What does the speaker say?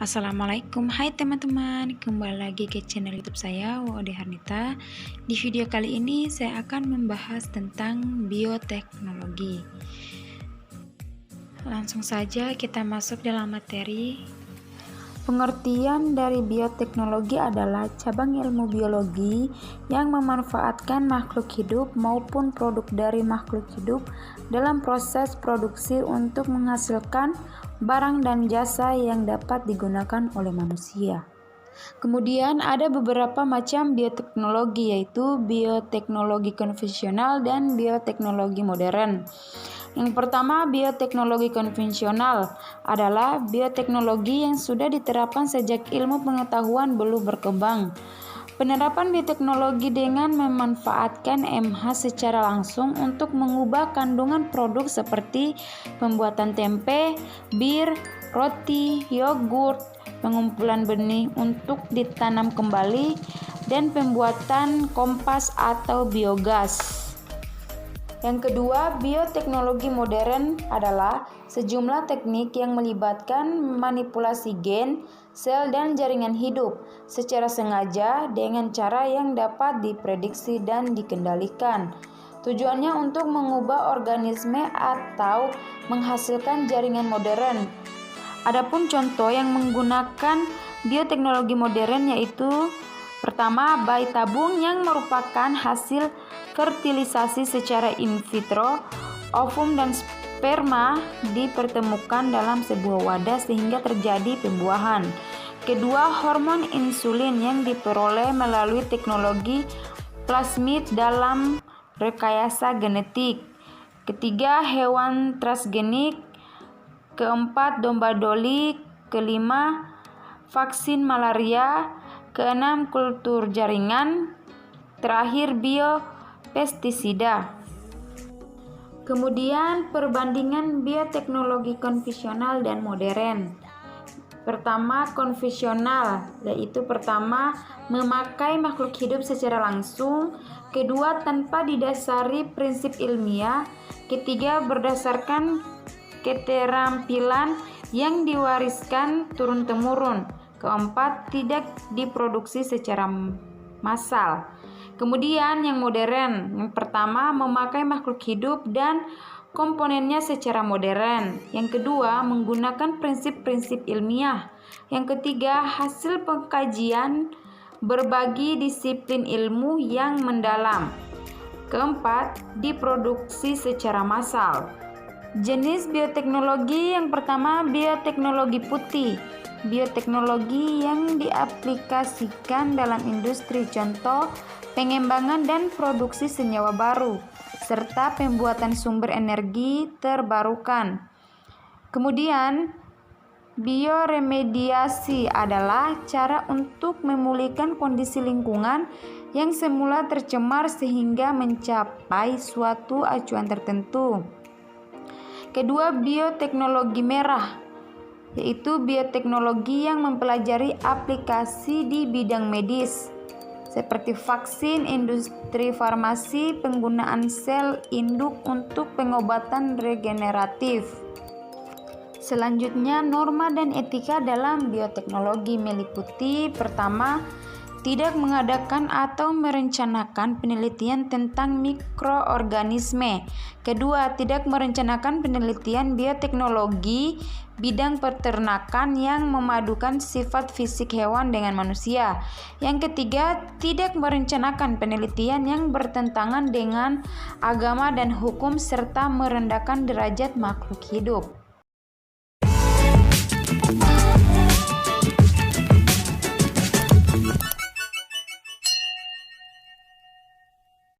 Assalamualaikum, hai teman-teman, kembali lagi ke channel YouTube saya, Wode Harnita. Di video kali ini saya akan membahas tentang bioteknologi. Langsung saja kita masuk dalam materi. Pengertian dari bioteknologi adalah cabang ilmu biologi yang memanfaatkan makhluk hidup maupun produk dari makhluk hidup dalam proses produksi untuk menghasilkan barang dan jasa yang dapat digunakan oleh manusia. Kemudian ada beberapa macam bioteknologi, yaitu bioteknologi konvensional dan bioteknologi modern. Yang pertama, bioteknologi konvensional adalah bioteknologi yang sudah diterapkan sejak ilmu pengetahuan belum berkembang. Penerapan bioteknologi dengan memanfaatkan MH secara langsung untuk mengubah kandungan produk seperti pembuatan tempe, bir, roti, yogurt, pengumpulan benih untuk ditanam kembali, dan pembuatan kompas atau biogas. Yang kedua, bioteknologi modern adalah sejumlah teknik yang melibatkan manipulasi gen, sel, dan jaringan hidup secara sengaja dengan cara yang dapat diprediksi dan dikendalikan. Tujuannya untuk mengubah organisme atau menghasilkan jaringan modern. Adapun contoh yang menggunakan bioteknologi modern yaitu pertama, bayi tabung yang merupakan hasil fertilisasi secara in vitro. Ovum dan sperma dipertemukan dalam sebuah wadah sehingga terjadi pembuahan. Kedua, hormon insulin yang diperoleh melalui teknologi plasmid dalam rekayasa genetik. Ketiga, hewan transgenik. Keempat, domba doli. Kelima, vaksin malaria. Keenam, kultur jaringan. Terakhir, biopestisida. Kemudian perbandingan bioteknologi konvensional dan modern. Pertama, konvensional, yaitu pertama memakai makhluk hidup secara langsung. Kedua, tanpa didasari prinsip ilmiah. Ketiga, berdasarkan keterampilan yang diwariskan turun-temurun. Keempat, tidak diproduksi secara massal. Kemudian yang modern, yang pertama memakai makhluk hidup dan komponennya secara modern. Yang kedua, menggunakan prinsip-prinsip ilmiah. Yang ketiga, hasil pengkajian berbagi disiplin ilmu yang mendalam. Keempat, diproduksi secara massal. Jenis bioteknologi yang pertama, bioteknologi putih. Bioteknologi yang diaplikasikan dalam industri, contoh pengembangan dan produksi senyawa baru, serta pembuatan sumber energi terbarukan. Kemudian, bioremediasi adalah cara untuk memulihkan kondisi lingkungan yang semula tercemar sehingga mencapai suatu acuan tertentu. Kedua, bioteknologi merah, yaitu bioteknologi yang mempelajari aplikasi di bidang medis seperti vaksin, industri farmasi, penggunaan sel induk untuk pengobatan regeneratif. Selanjutnya, norma dan etika dalam bioteknologi meliputi pertama, tidak mengadakan atau merencanakan penelitian tentang mikroorganisme. Kedua, tidak merencanakan penelitian bioteknologi bidang peternakan yang memadukan sifat fisik hewan dengan manusia. Yang ketiga, tidak merencanakan penelitian yang bertentangan dengan agama dan hukum serta merendahkan derajat makhluk hidup.